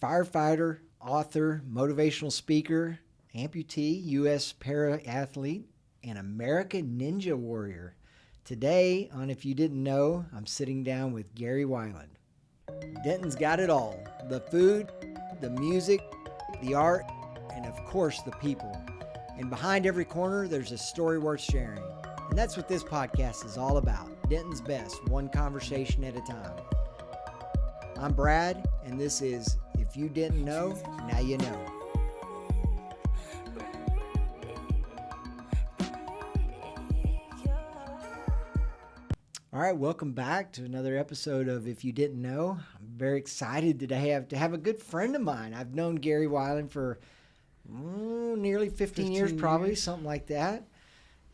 firefighter, author, motivational speaker, amputee, U.S. para-athlete, and American Ninja Warrior. Today, on If You Didn't Know, I'm sitting down with Gary Weiland. Denton's got it all: the food, the music, the art, and of course the people. And behind every corner, there's a story worth sharing. And that's what this podcast is all about. Denton's best, one conversation at a time. I'm Brad, and this is If You Didn't Know, Now You Know. All right, welcome back to another episode of If You Didn't Know. I'm very excited today to have a good friend of mine. I've known Gary Weiland for nearly 15 years, probably, something like that.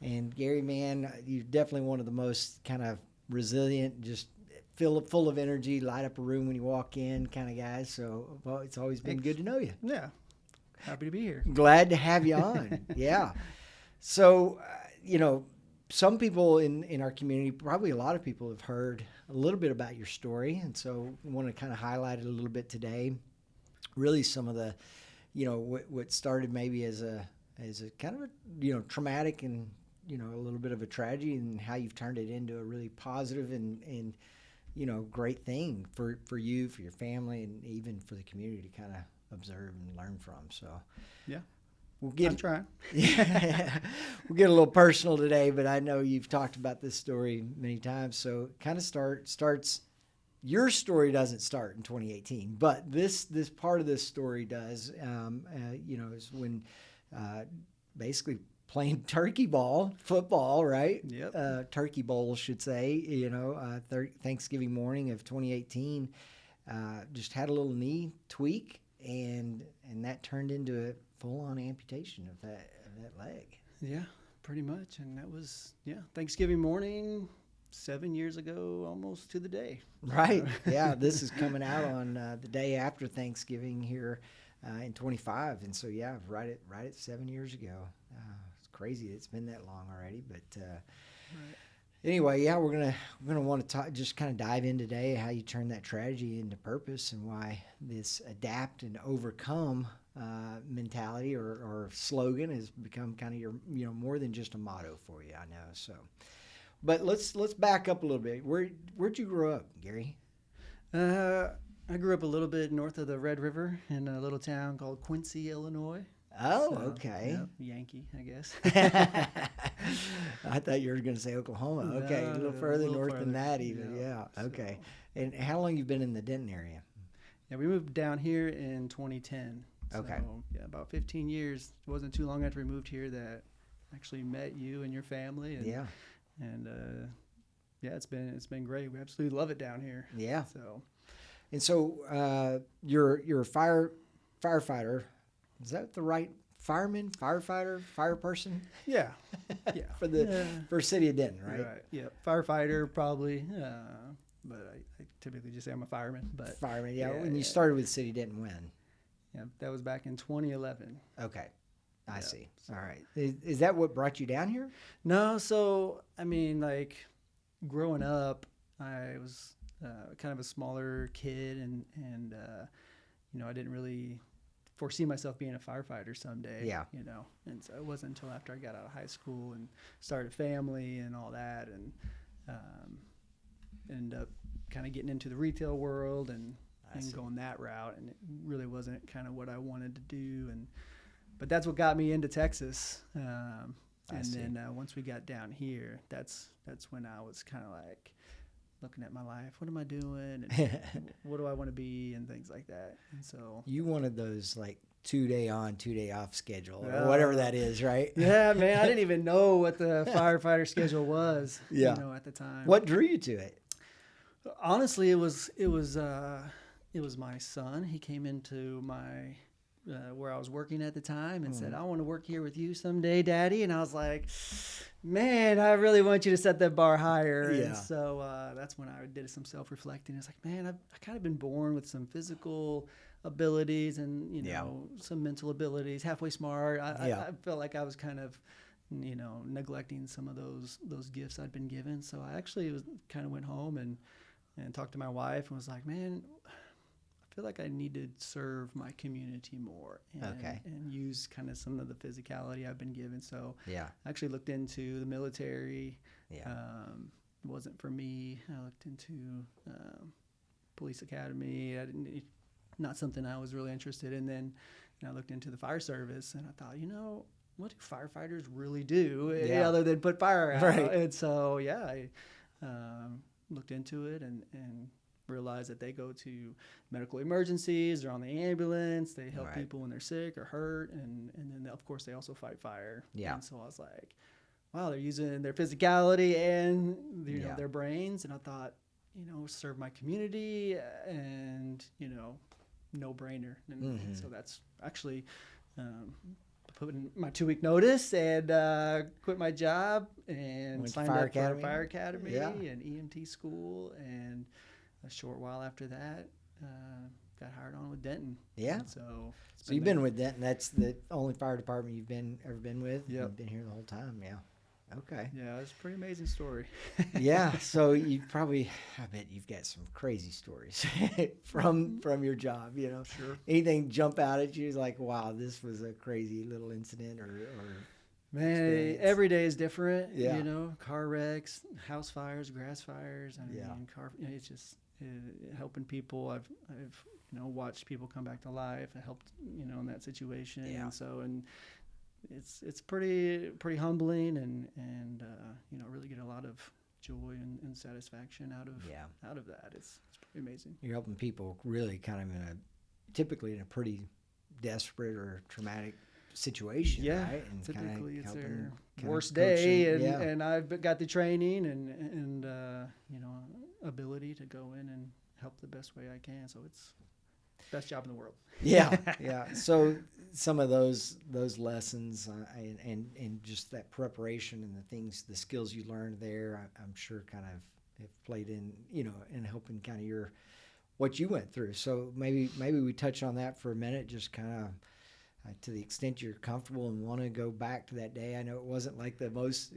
And Gary, man, you're definitely one of the most kind of resilient, just full of energy, light up a room when you walk in kind of guys. So it's always been good to know you. Yeah, happy to be here. Glad to have you on. Yeah. So, some people in our community, probably a lot of people, have heard a little bit about your story. And so we want to kind of highlight it a little bit today. Really some of the, what started maybe as a kind of a, traumatic and, a little bit of a tragedy, and how you've turned it into a really positive and great thing for you, for your family, and even for the community to kind of observe and learn from. So, yeah. I'm trying. Yeah, we'll get a little personal today, but I know you've talked about this story many times. So kind of starts. Your story doesn't start in 2018, but this part of this story does. Is when basically playing football, right? Yep. Turkey bowl, should say. Thanksgiving morning of 2018, just had a little knee tweak, and that turned into a full-on amputation of that leg. Yeah, pretty much. And that was, Thanksgiving morning, 7 years ago, almost to the day. Right. Yeah, this is coming out on the day after Thanksgiving here in 25. And so, yeah, right at 7 years ago. It's crazy it's been that long already. But Right. Anyway, yeah, we're gonna want to just kind of dive in today how you turn that tragedy into purpose, and why this adapt and overcome mentality or slogan has become kind of your more than just a motto for you. I know. So, but let's back up a lit'll bit. Where'd you grow up, Gary? I grew up a little bit north of the Red River in a little town called Quincy, Illinois. Oh, So, okay. Yankee, I guess. I thought you were going to say Oklahoma. Okay, a little further north than that even. Yeah. Okay. So, And how long you been in the Denton area? yeah, we moved down here in 2010. Okay. So, yeah, about 15 years. It wasn't too long after we moved here that I actually met you and your family. And, Yeah. And it's been great. We absolutely love it down here. Yeah. So. And so you're a firefighter. Is that the right fireman, firefighter, fire person? Yeah. Yeah. for city of Denton, right? Right. Yeah. Firefighter probably. But I typically just say I'm a fireman. But Fireman, yeah. Yeah, When you yeah. started with City of Denton, when? yeah, that was back in 2011. Okay. I Yeah. see. All right. Is that what brought you down here? No, so I mean, like growing up, I was kind of a smaller kid, and I didn't really foresee myself being a firefighter someday. Yeah. And so it wasn't until after I got out of high school and started a family and all that, and ended up kind of getting into the retail world and going that route, and it really wasn't kind of what I wanted to do, but that's what got me into Texas. Then once we got down here, that's when I was kind of like looking at my life. What am I doing? And what do I want to be? And things like that. And so You wanted those like 2 day on, 2 day off schedule, or whatever that is, right? yeah, man, I didn't even know what the firefighter schedule was. Yeah. At the time. What drew you to it? Honestly, it was my son. He came into my where I was working at the time and said, "I want to work here with you someday, Daddy." And I was like, "Man, I really want you to set that bar higher." Yeah. And so that's when I did some self-reflecting. It's like, man, I've kind of been born with some physical abilities and some mental abilities, halfway smart. I felt like I was kind of neglecting some of those gifts I'd been given. So I actually kind of went home and talked to my wife and was like, man, I feel like I need to serve my community more and use kind of some of the physicality I've been given. So Yeah. I actually looked into the military. Yeah. It wasn't for me. I looked into police academy. Not something I was really interested in. Then I looked into the fire service, and I thought, what do firefighters really do other than put fire out? Right. And so, I looked into it and realized that they go to medical emergencies. They're on the ambulance. They help people when they're sick or hurt. And then, of course, they also fight fire. Yeah. And so I was like, wow, they're using their physicality and their brains. And I thought, serve my community and, no brainer. And so that's actually put in my 2-week notice and quit my job and signed up for Fire Academy and EMT school. And a short while after that, got hired on with Denton. Yeah. And so you've been with Denton. That's the only fire department you've ever been with? Yep. You've been here the whole time, yeah. Okay. Yeah, it's a pretty amazing story. Yeah, so I bet you've got some crazy stories from your job, Sure. Anything jump out at you like, wow, this was a crazy little incident or Man, experience? Every day is different. Yeah. Car wrecks, house fires, grass fires. It's just helping people. I've watched people come back to life. I helped in that situation. Yeah. And so it's pretty humbling and really get a lot of joy and satisfaction out of that. It's pretty amazing. You're helping people really kind of typically in a pretty desperate or traumatic situation, right? And typically it's their kinda worst coach day, them. and I've got the training and ability to go in and help the best way I can. So it's the best job in the world. Yeah. So some of those lessons and just that preparation and the skills you learned there, I'm sure kind of have played in in helping kind of what you went through. So maybe we touch on that for a minute, just kind of. To the extent you're comfortable and want to go back to that day. I know it wasn't the most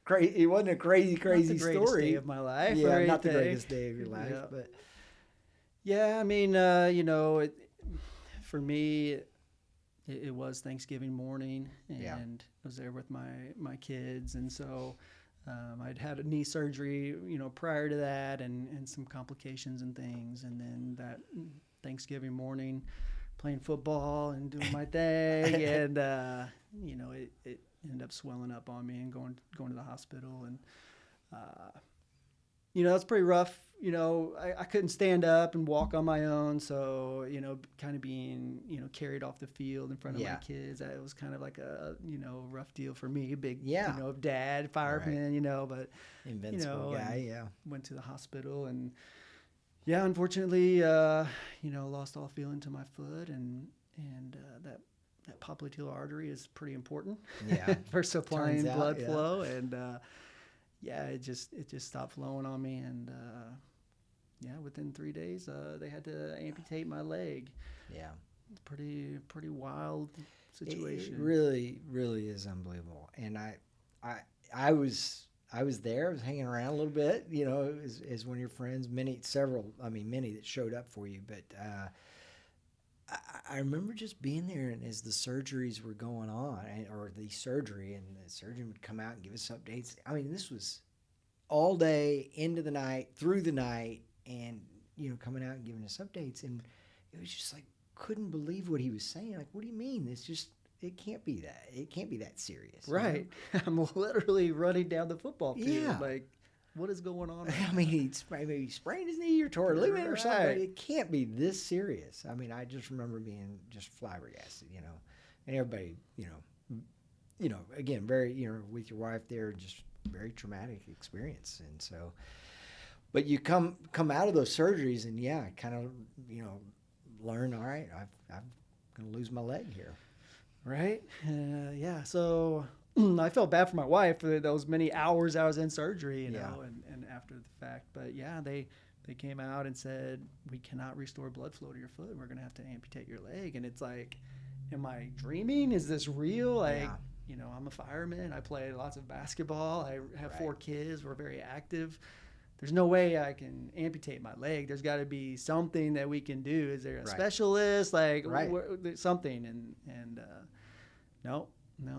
crazy. It wasn't a crazy Not the story. greatest day of my life. Yeah, or not the anything. greatest day of your life, Yeah. but Yeah, I mean, for me, it was Thanksgiving morning, and I was there with my kids, and so I'd had a knee surgery, prior to that, and some complications and things, and then that Thanksgiving morning, playing football and doing my thing, and it ended up swelling up on me and going to the hospital, and that's pretty rough. I couldn't stand up and walk on my own, so kind of being carried off the field in front of my kids, it was kind of like a rough deal for me. Big dad, fireman, but invincible guy, went to the hospital and. Yeah, unfortunately, lost all feeling to my foot, and that popliteal artery is pretty important for supplying blood flow, and it just stopped flowing on me, and within 3 days, they had to amputate my leg. Yeah, pretty wild situation. It really, really is unbelievable, and I was there. I was hanging around a little bit, as one of your friends. Many that showed up for you. But I remember just being there, and as the surgeries were going on, or the surgery, and the surgeon would come out and give us updates. I mean, this was all day, into the night, through the night, and coming out and giving us updates. And it was just like, couldn't believe what he was saying. Like, what do you mean? It can't be that. It can't be that serious. Right. I'm literally running down the football field. Yeah. Like, what is going on? I mean, maybe he sprained his knee or tore a ligament or something. It can't be this serious. I mean, I just remember being just flabbergasted, and everybody, again, very, with your wife there, just very traumatic experience. And so, but you come out of those surgeries and kind of, learn, all right, I'm going to lose my leg here. Right. So I felt bad for my wife for those many hours I was in surgery, and after the fact. But they came out and said, we cannot restore blood flow to your foot. We're going to have to amputate your leg. And it's like, am I dreaming? Is this real? Like, I'm a fireman. I play lots of basketball. I have 4 kids. We're very active. there's no way I can amputate my leg. There's got to be something that we can do. Is there a Right. specialist, like Right. something? And no,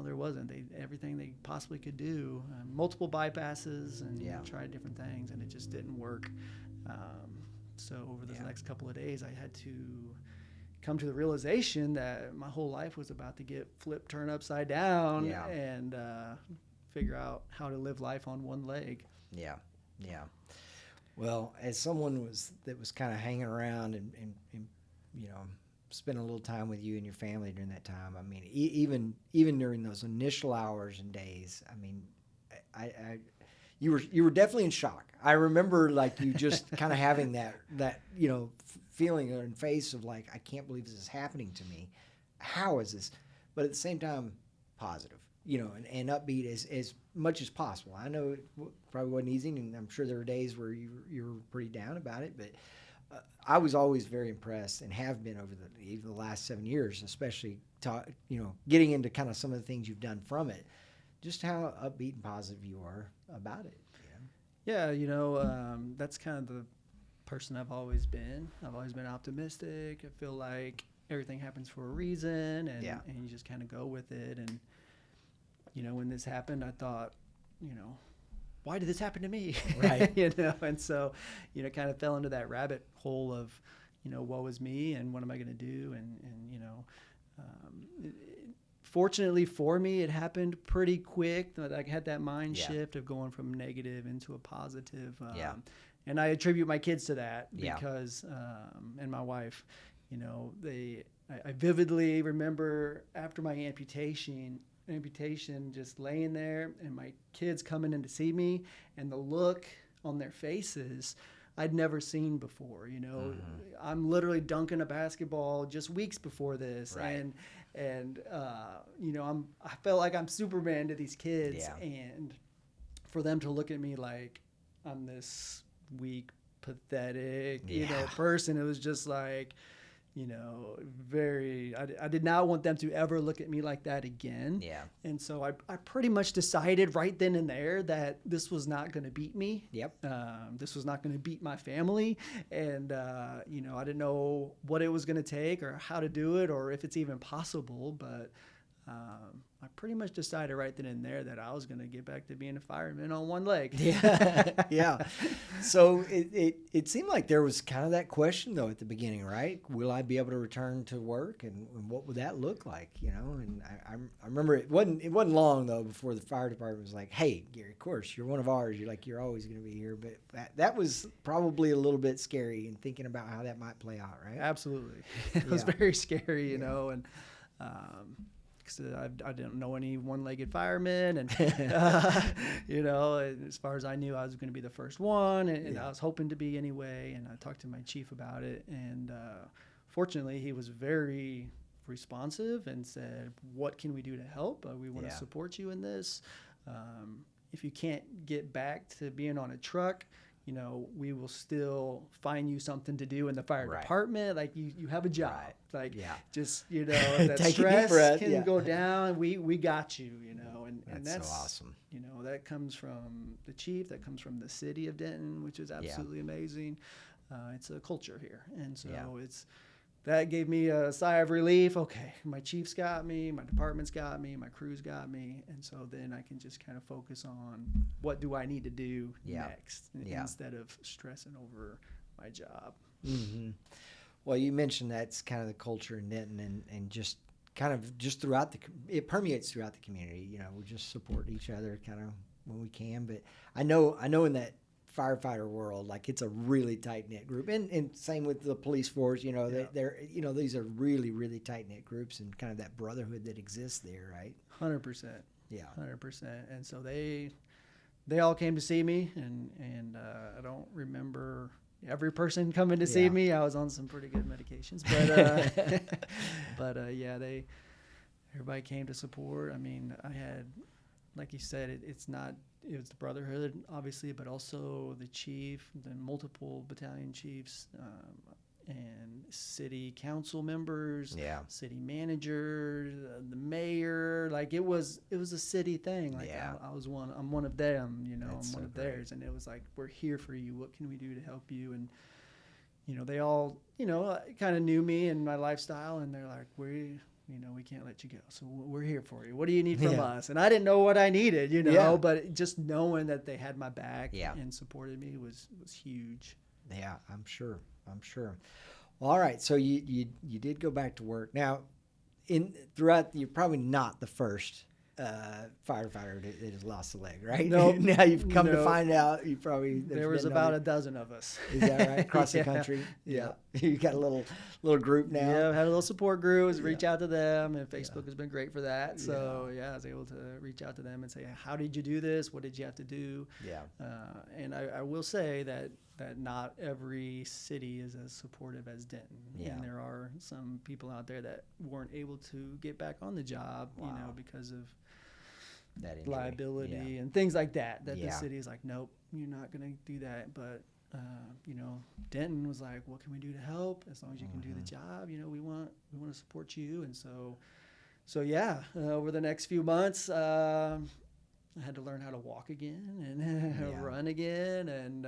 there wasn't. Everything they possibly could do, multiple bypasses, and tried different things, and it just didn't work. So over the next couple of days, I had to come to the realization that my whole life was about to get flipped, turned upside down, and figure out how to live life on one leg. Yeah. Well, as someone that was kind of hanging around and spending a little time with you and your family during that time, I mean, even during those initial hours and days, I mean, you were definitely in shock. I remember like you just kind of having that feeling and face of like, I can't believe this is happening to me. How is this? But at the same time, positive, and upbeat as much as possible. I know it probably wasn't easy, and I'm sure there were days where you were pretty down about it, but I was always very impressed and have been over even the last 7 years, especially getting into kind of some of the things you've done from it, just how upbeat and positive you are about it. Yeah, that's kind of the person I've always been. I've always been optimistic. I feel like everything happens for a reason, and you just kind of go with it. And when this happened, I thought, why did this happen to me? Right. And so, kind of fell into that rabbit hole of, what was me and what am I going to do? And fortunately for me, it happened pretty quick. I had that mind shift of going from negative into a positive. And I attribute my kids to that because, and my wife, I vividly remember after my amputation, just laying there and my kids coming in to see me, and the look on their faces I'd never seen before. I'm literally dunking a basketball just weeks before this, right. and I felt like I'm Superman to these kids, and for them to look at me like I'm this weak, pathetic, person, it was just like, I did not want them to ever look at me like that again. Yeah. And so I pretty much decided right then and there that this was not going to beat me. Yep. This was not going to beat my family. And, I didn't know what it was going to take or how to do it or if it's even possible. But I pretty much decided right then and there that I was going to get back to being a fireman on one leg. Yeah. So it seemed like there was kind of that question though at the beginning, right? Will I be able to return to work, and what would that look like? And I remember it wasn't long though before the fire department was like, "Hey, Gary, of course you're one of ours. You're always going to be here." But that was probably a little bit scary in thinking about how that might play out, right? Absolutely. It was very scary, and. I didn't know any one-legged firemen, and as far as I knew, I was going to be the first one, and I was hoping to be anyway. And I talked to my chief about it, and fortunately, he was very responsive and said, "What can we do to help? We want to support you in this. If you can't get back to being on a truck, we will still find you something to do in the fire department. Like you have a job. Like just that Take stress can go down. We got you. And that's so awesome. That comes from the chief. That comes from the city of Denton, which is absolutely amazing. It's a culture here, and so that gave me a sigh of relief. Okay, my chief's got me, my department's got me, my crew's got me, and so then I can just kind of focus on what do I need to do next instead of stressing over my job. Mm-hmm. Well, you mentioned that's kind of the culture in Denton, and just kind of throughout it permeates throughout the community. We just support each other kind of when we can. But I know in that firefighter world, like it's a really tight knit group, and same with the police force. They're these are really really tight knit groups, and kind of that brotherhood that exists there, right? 100%. Yeah, 100%. And so they all came to see me, and I don't remember every person coming to see me. I was on some pretty good medications, but everybody came to support. I mean, I had, like you said, it was the brotherhood, obviously, but also the chief, the multiple battalion chiefs, and city council members, Yeah. city manager, the mayor. Like it was a city thing. Like Yeah. I'm one of them, you know, That's I'm one so of great. theirs. And it was like, we're here for you. What can we do to help you? And, you know, they all, you know, kind of knew me and my lifestyle, and they're like, we can't let you go. So we're here for you. What do you need from us? And I didn't know what I needed, you know, but just knowing that they had my back and supported me was huge. Yeah, I'm sure. Well, all right. So you did go back to work. Now, you're probably not the first firefighter that has lost a leg, right? No. Now you've come to find out there was about a dozen of us. Is that right? Across the country? Yeah. You got a little group now? Yeah, I had a little support group. Reach out to them, and Facebook has been great for that. So, I was able to reach out to them and say, how did you do this? What did you have to do? Yeah. And I will say that not every city is as supportive as Denton. Yeah. And there are some people out there that weren't able to get back on the job, you know, because of that injury. liability and things like that the Yeah. city is like, nope, you're not going to do that. But you know, Denton was like, what can we do to help? As long as you can do the job, you know, we want to support you. And so over the next few months, I had to learn how to walk again and run again, and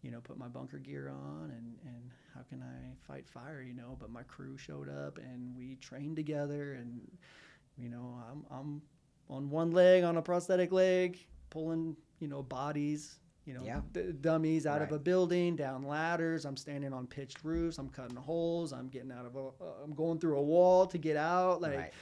you know, put my bunker gear on, and how can I fight fire, you know? But my crew showed up, and we trained together, and you know, I'm on one leg, on a prosthetic leg, pulling, you know, bodies, you know, dummies out of a building, down ladders. I'm standing on pitched roofs. I'm cutting holes. I'm getting out of I'm going through a wall to get out, like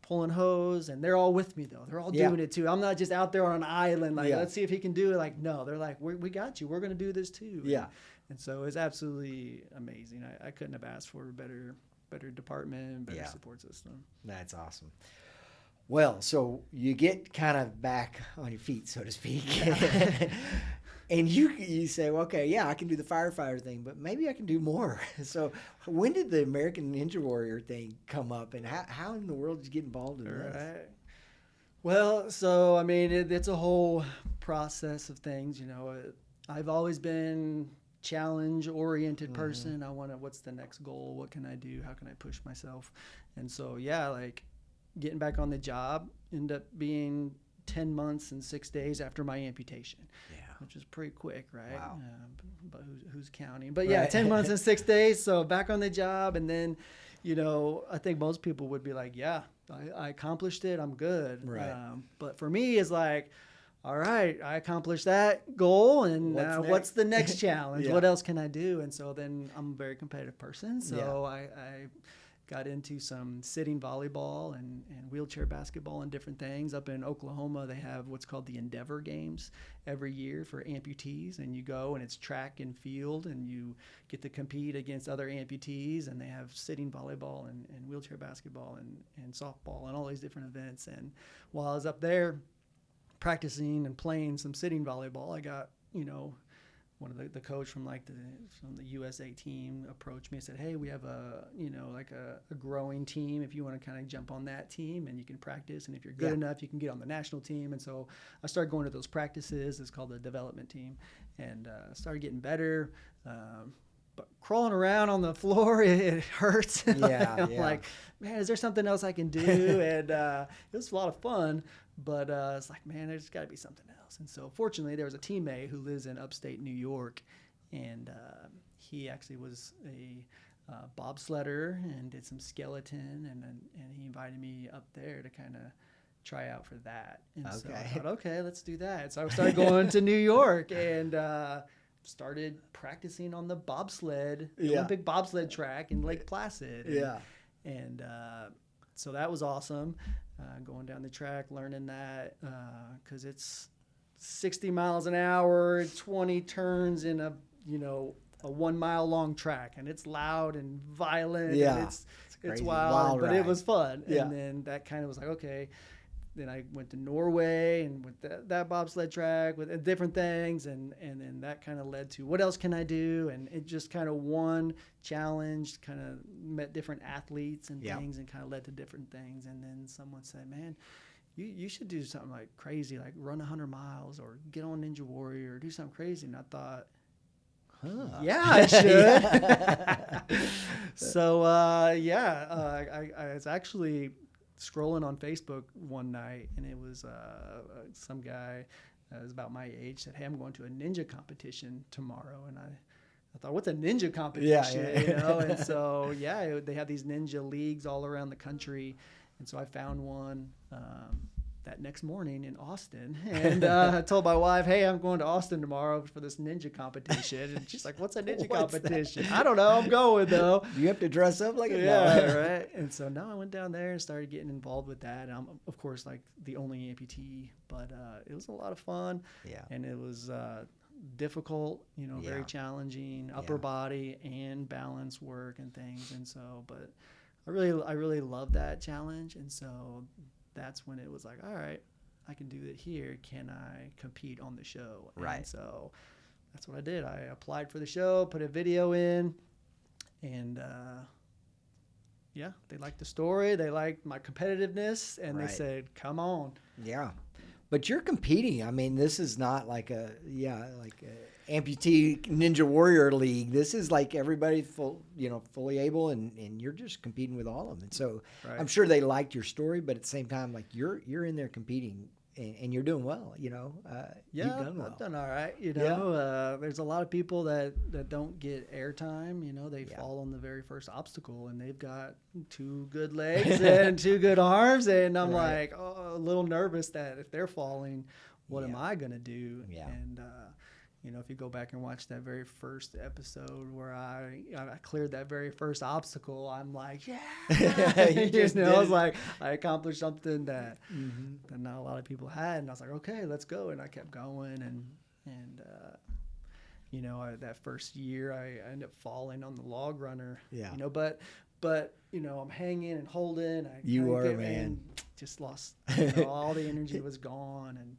pulling hose. And they're all with me though. They're all doing it too. I'm not just out there on an island, like, let's see if he can do it. Like, no, they're like, we got you. We're going to do this too. Yeah. And so it's absolutely amazing. I couldn't have asked for a better department, better support system. That's awesome. Well, so you get kind of back on your feet, so to speak. And you say, well, okay, I can do the firefighter thing, but maybe I can do more. So when did the American Ninja Warrior thing come up, and how in the world did you get involved in this? Well, so, I mean, it's a whole process of things, you know. I've always been challenge-oriented person. I want to, what's the next goal? What can I do? How can I push myself? And so, like, getting back on the job ended up being 10 months and 6 days after my amputation, which is pretty quick, right? Wow. But who's counting? But 10 months and 6 days. So back on the job. And then, you know, I think most people would be like, I accomplished it. I'm good. Right. But for me, it's like, all right, I accomplished that goal. And what's the next challenge? What else can I do? And so then I'm a very competitive person. So I got into some sitting volleyball and wheelchair basketball and different things. Up in Oklahoma, they have what's called the Endeavor Games every year for amputees, and you go and it's track and field, and you get to compete against other amputees, and they have sitting volleyball and wheelchair basketball and softball and all these different events. And while I was up there practicing and playing some sitting volleyball, I got, you know, one of the coach from the USA team approached me and said, hey, we have a growing team. If you want to kind of jump on that team and you can practice, and if you're good enough, you can get on the national team. And so I started going to those practices. It's called the development team, and started getting better. But crawling around on the floor, it hurts. I'm like, man, is there something else I can do? And it was a lot of fun, but it's like, man, there's got to be something else. And so fortunately, there was a teammate who lives in upstate New York, and he actually was a bobsledder and did some skeleton, and he invited me up there to kind of try out for that. And so I thought, okay, let's do that. So I started going to New York and started practicing on the bobsled, Olympic bobsled track in Lake Placid. And so that was awesome, going down the track, learning that, because it's 60 miles an hour, 20 turns in a 1 mile long track, and it's loud and violent. And it's wild, but it was fun. And then that kind of was like, okay. Then I went to Norway and with that bobsled track with different things, and then that kind of led to what else can I do? And it just kind of one challenge, kind of met different athletes and things, and kind of led to different things. And then someone said, man, you should do something like crazy, like run 100 miles or get on Ninja Warrior or do something crazy. And I thought, Huh. Yeah, I should. So, I was actually scrolling on Facebook one night, and it was some guy that was about my age said, "Hey, I'm going to a ninja competition tomorrow." And I thought, what's a ninja competition? Yeah. You know? And so, they have these ninja leagues all around the country. And so I found one that next morning in Austin, and I told my wife, "Hey, I'm going to Austin tomorrow for this ninja competition." And she's like, "What's a ninja competition?" That? I don't know. I'm going though. You have to dress up like a right. And so now I went down there and started getting involved with that. And I'm, of course, like the only amputee, but it was a lot of fun. Yeah. And it was difficult, very challenging, upper body and balance work and things. And so, but I really love that challenge. And so that's when it was like, all right, I can do it here. Can I compete on the show? Right. And so that's what I did. I applied for the show, put a video in, and they liked the story. They liked my competitiveness, and they said, "Come on." Yeah. But you're competing. I mean, this is not like a amputee ninja warrior league. This is like everybody fully able, and you're just competing with all of them. And so I'm sure they liked your story, but at the same time, like you're in there competing, and you're doing well. You've done well. I've done all right. There's a lot of people that don't get airtime. They fall on the very first obstacle, and they've got 2 good legs and 2 good arms, and I'm like, a little nervous that if they're falling, what am I gonna do? Yeah. And if you go back and watch that very first episode where I cleared that very first obstacle, I'm like, yeah. I was like, I accomplished something that not a lot of people had, and I was like, okay, let's go. And I kept going, and that first year I ended up falling on the log runner. Yeah. But I'm hanging and holding. Man. Just lost. All the energy was gone, and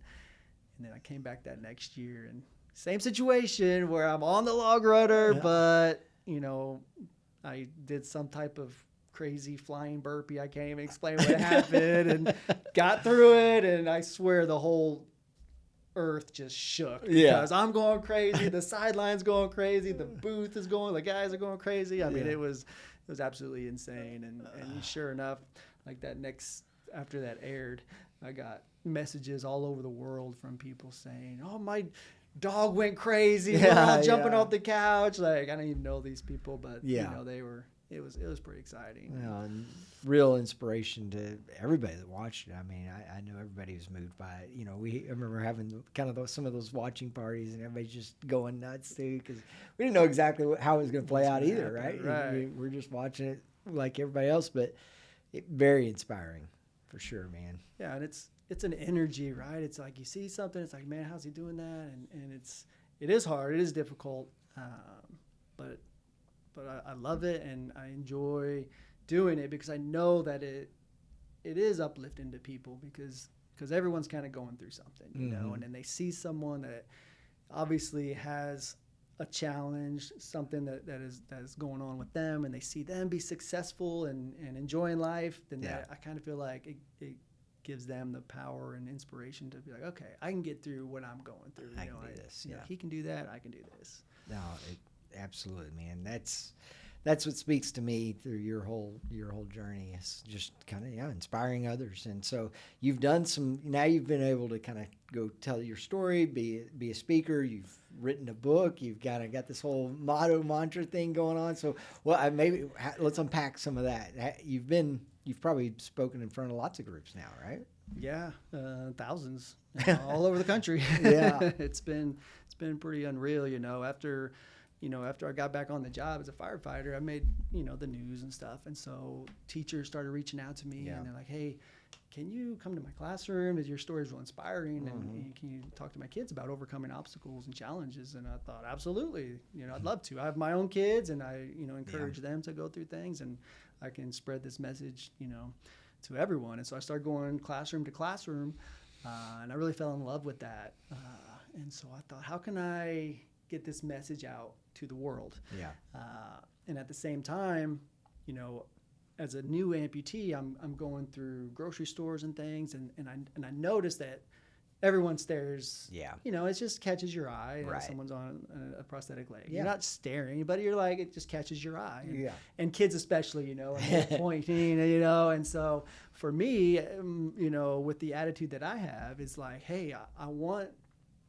then I came back that next year, and same situation where I'm on the log runner, but I did some type of crazy flying burpee. I can't even explain what happened, and got through it. And I swear the whole earth just shook because I'm going crazy. The sideline's going crazy. The booth is going. The guys are going crazy. I mean, it was absolutely insane. And sure enough, like after that aired, I got messages all over the world from people saying, "Oh, my dog went crazy. We're all jumping off the couch." Like, I don't even know these people, but they were. It was pretty exciting. And real inspiration to everybody that watched it. I mean, I know everybody was moved by it. I remember having kind of some of those watching parties, and everybody just going nuts too, because we didn't know exactly how it was going to play out either, right? We're just watching it like everybody else, but very inspiring for sure, man. Yeah, and it's an energy, right? It's like you see something, it's like, man, how's he doing that? And it is hard, it is difficult, but I love it, and I enjoy doing it because I know that it is uplifting to people because everyone's kind of going through something, and then they see someone that obviously has a challenge, something that is going on with them, and they see them be successful and enjoying life, then I kind of feel like it gives them the power and inspiration to be like, okay, I can get through what I'm going through. I can do this. He can do that. I can do this. No, absolutely, man. That's what speaks to me through your whole journey. It's just kind of inspiring others. And so you've done now you've been able to kind of go tell your story, be a speaker. You've written a book. You've got this whole mantra thing going on. So maybe let's unpack some of that. You've probably spoken in front of lots of groups now, right? Yeah, thousands all over the country. Yeah, it's been pretty unreal. After I got back on the job as a firefighter, I made the news and stuff, and so teachers started reaching out to me, and they're like, "Hey, can you come to my classroom? Your story is real inspiring, and can you talk to my kids about overcoming obstacles and challenges?" And I thought, absolutely, I'd love to. I have my own kids, and I encourage them to go through things, and I can spread this message to everyone. And so I started going classroom to classroom, and I really fell in love with that. And so I thought, how can I get this message out to the world? Yeah. And at the same time, as a new amputee, I'm going through grocery stores and things, and I noticed that everyone stares. Yeah. You know, it just catches your eye. Right. Someone's on a prosthetic leg. Yeah. You're not staring, but you're like, it just catches your eye. And, Yeah. and kids especially, you know, and they're pointing, you know. And so for me, you know, with the attitude that I have is like, hey, I want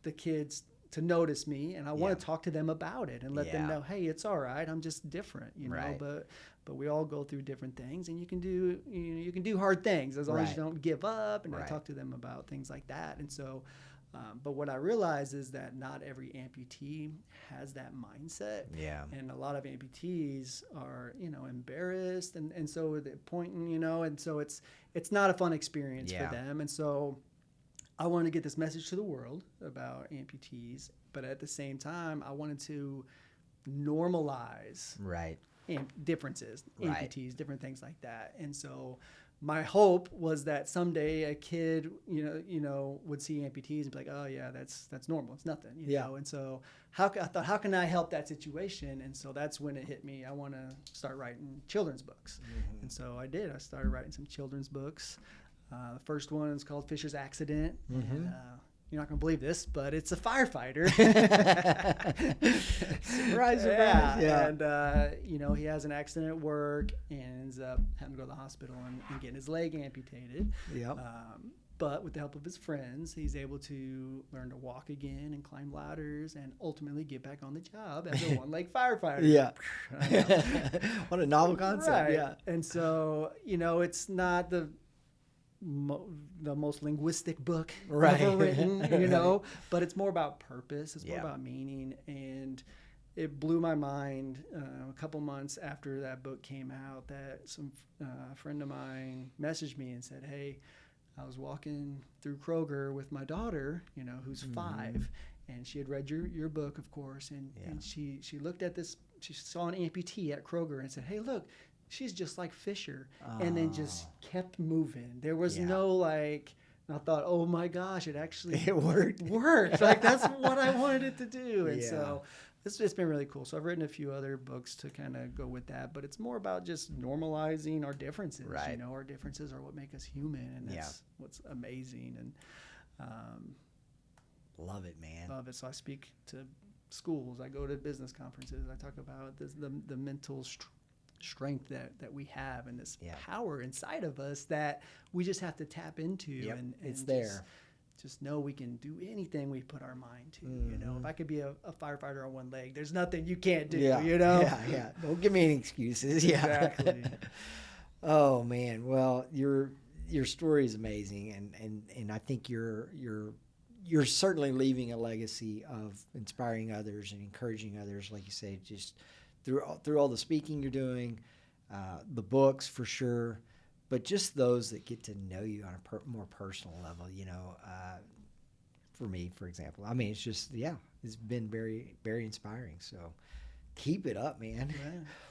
the kids to notice me, and I want to talk to them about it and let them know, hey, it's all right. I'm just different, you know, but we all go through different things, and you can do hard things as long as you don't give up. And I talk to them about things like that. And so, but what I realize is that not every amputee has that mindset. Yeah. And a lot of amputees are, you know, embarrassed. And so they're pointing, you know, and so it's not a fun experience for them. And so I wanted to get this message to the world about amputees, but at the same time, I wanted to normalize differences, amputees, different things like that. And so my hope was that someday a kid, you know, would see amputees and be like, oh yeah, that's normal. It's nothing, you know? And so I thought, how can I help that situation? And so that's when it hit me. I want to start writing children's books. Mm-hmm. And so I did. I started writing some children's books. The first one is called Fisher's Accident. Mm-hmm. And, you're not going to believe this, but it's a firefighter. Surprise, surprise. Yeah. And, you know, he has an accident at work and ends up having to go to the hospital and getting his leg amputated. Yep. But with the help of his friends, he's able to learn to walk again and climb ladders and ultimately get back on the job as a one-leg firefighter. Yeah. What a novel concept. Right. Yeah. And so, you know, it's not the most linguistic book ever written, you know, but it's more about purpose. It's more about meaning. And it blew my mind a couple months after that book came out that some friend of mine messaged me and said, hey, I was walking through Kroger with my daughter, you know, who's 5, and she had read your book, of course, and she looked at this, she saw an amputee at Kroger and said, hey, look, she's just like Fisher, and then just kept moving. There was no like, and I thought, oh my gosh, it actually worked. Like that's what I wanted it to do. And so it's been really cool. So I've written a few other books to kind of go with that, but it's more about just normalizing our differences. Right. You know, our differences are what make us human, and that's what's amazing. And love it, man. Love it. So I speak to schools. I go to business conferences. I talk about the mental strength that we have, and this power inside of us that we just have to tap into. And it's there. Just know we can do anything we put our mind to. You know, if I could be a firefighter on one leg, there's nothing you can't do. You know. Yeah. Don't give me any excuses. Exactly. Oh man. Well, your story is amazing, and I think you're certainly leaving a legacy of inspiring others and encouraging others, like you say, just through all the speaking you're doing, the books for sure, but just those that get to know you on a more personal level, you know, for me, for example. I mean, it's just, it's been very, very inspiring. So keep it up, man. Yeah.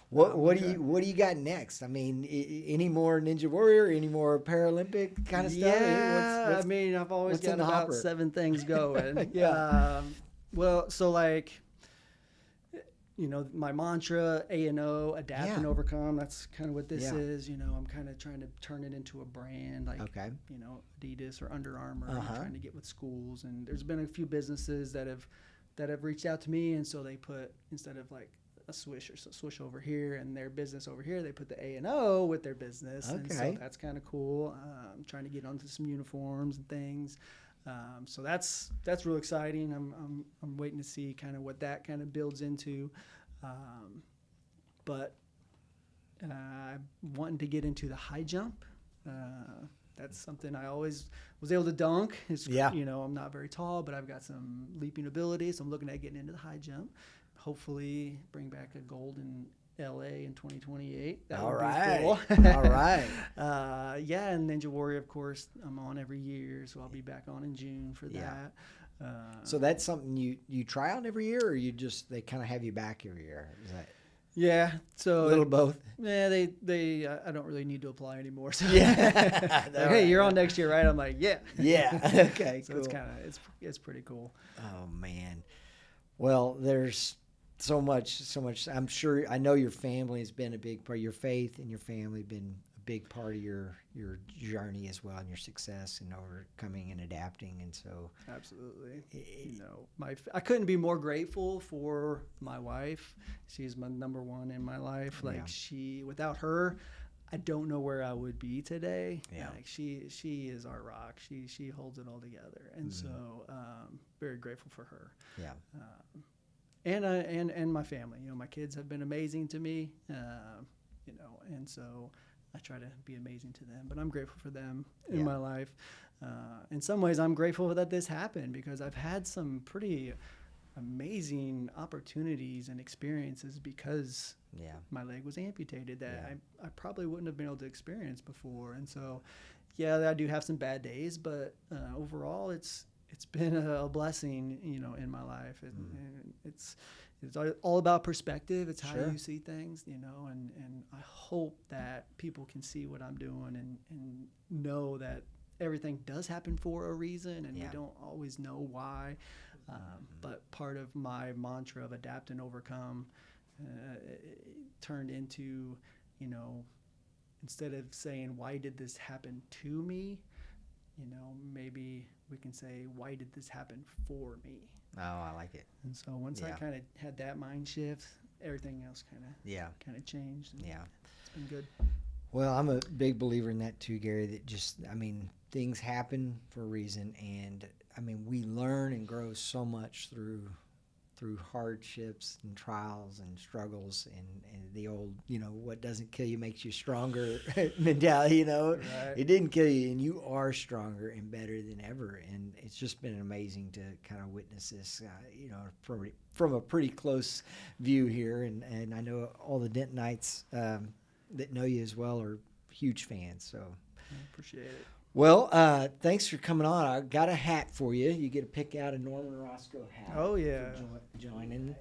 What do you got next? I mean, any more Ninja Warrior, any more Paralympic kind of stuff? Yeah, I mean, I've always got about 7 things going. Well, so like, you know, my mantra, A&O, adapt and overcome. That's kind of what this is. You know, I'm kind of trying to turn it into a brand, like, you know, Adidas or Under Armour. I'm trying to get with schools. And there's been a few businesses that have reached out to me. And so they put, instead of like a swoosh or swoosh over here and their business over here, they put the A&O with their business. And so that's kind of cool. I'm trying to get onto some uniforms and things. So that's real exciting. I'm waiting to see kind of what that kind of builds into, but I'm wanting to get into the high jump. That's something I always was able to dunk. You know, I'm not very tall, but I've got some leaping ability, so I'm looking at getting into the high jump. Hopefully, bring back a gold in LA in 2028. That would be cool. All right. And Ninja Warrior, of course, I'm on every year, so I'll be back on in June for that. So that's something you try out every year, or they kind of have you back every year? Is that so a little both? Yeah, they I don't really need to apply anymore. So hey, you're on next year, right? I'm like, yeah. Okay, so cool. It's pretty cool. Oh man. Well, there's so much. I'm sure, I know your family has been a big part. Your faith and your family have been a big part of your journey as well, and your success and overcoming and adapting. And so, absolutely, I couldn't be more grateful for my wife. She's my number one in my life. Like without her, I don't know where I would be today. Yeah. Like she is our rock. She holds it all together. And so very grateful for her. Yeah. And my family. My kids have been amazing to me. And so I try to be amazing to them. But I'm grateful for them in my life. In some ways, I'm grateful that this happened because I've had some pretty amazing opportunities and experiences because my leg was amputated that I probably wouldn't have been able to experience before. And so, I do have some bad days, but overall, it's been a blessing, in my life. And it's all about perspective. It's how you see things, and I hope that people can see what I'm doing and know that everything does happen for a reason, and we don't always know why. But part of my mantra of adapt and overcome turned into, instead of saying, why did this happen to me? Maybe we can say, why did this happen for me? Oh, I like it. And so once I kind of had that mind shift, everything else kind of changed. And it's been good. Well, I'm a big believer in that too, Gary, that things happen for a reason. And we learn and grow so much through hardships and trials and struggles and the old, what doesn't kill you makes you stronger mentality, Right. It didn't kill you, and you are stronger and better than ever. And it's just been amazing to kind of witness this, from a pretty close view here. And I know all the Dentonites that know you as well are huge fans. So I appreciate it. Well, thanks for coming on. I got a hat for you. You get to pick out a Norman Roscoe hat. Oh, yeah. For joining. Nice.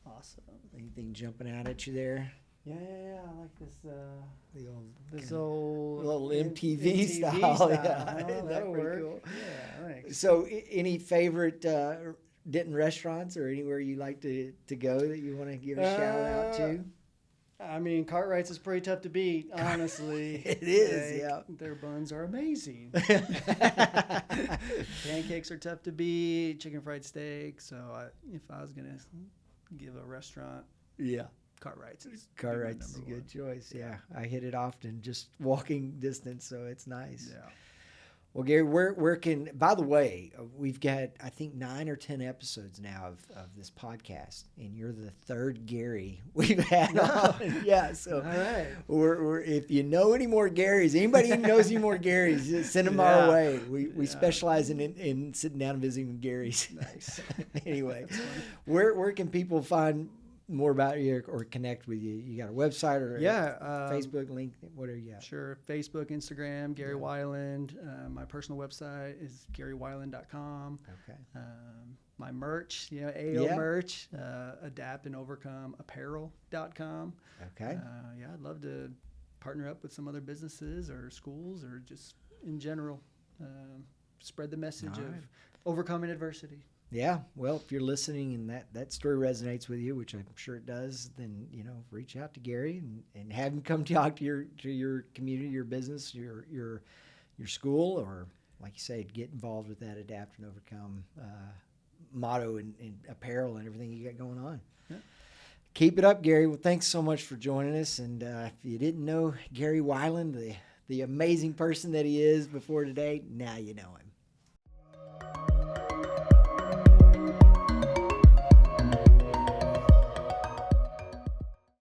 Awesome. Anything jumping out at you there? Yeah. I like this. The old little MTV style. Yeah, oh, that works. Cool. Yeah, thanks. So, any favorite Denton restaurants or anywhere you like to go that you want to give a shout out to? Cartwright's is pretty tough to beat, honestly. It is, yeah. Their buns are amazing. Pancakes are tough to beat, chicken fried steak. So if I was going to give a restaurant, Cartwright's is a good choice, yeah. I hit it often, just walking distance, so it's nice. Yeah. Well, Gary, where can, by the way, we've got, I think, 9 or 10 episodes now of this podcast, and you're the third Gary we've had on. Yeah, so all right. We're if you know any more Garys, anybody who knows any more Garys, just send them our way. We specialize in sitting down and visiting with Garys. Nice. Anyway, where can people find more about you or connect with you? You got a website or Facebook, LinkedIn? What are you got? Sure. Facebook, Instagram, Gary Weiland. My personal website is garyweiland.com. Okay. My merch, AO merch, adapt and overcome apparel.com. Okay. I'd love to partner up with some other businesses or schools or just in general spread the message of overcoming adversity. Yeah, well, if you're listening and that story resonates with you, which I'm sure it does, then reach out to Gary and have him come talk to your community, your business, your school, or like you say, get involved with that adapt and overcome motto and apparel and everything you got going on. Yeah. Keep it up, Gary. Well, thanks so much for joining us. And if you didn't know Gary Weiland, the amazing person that he is before today, now you know him.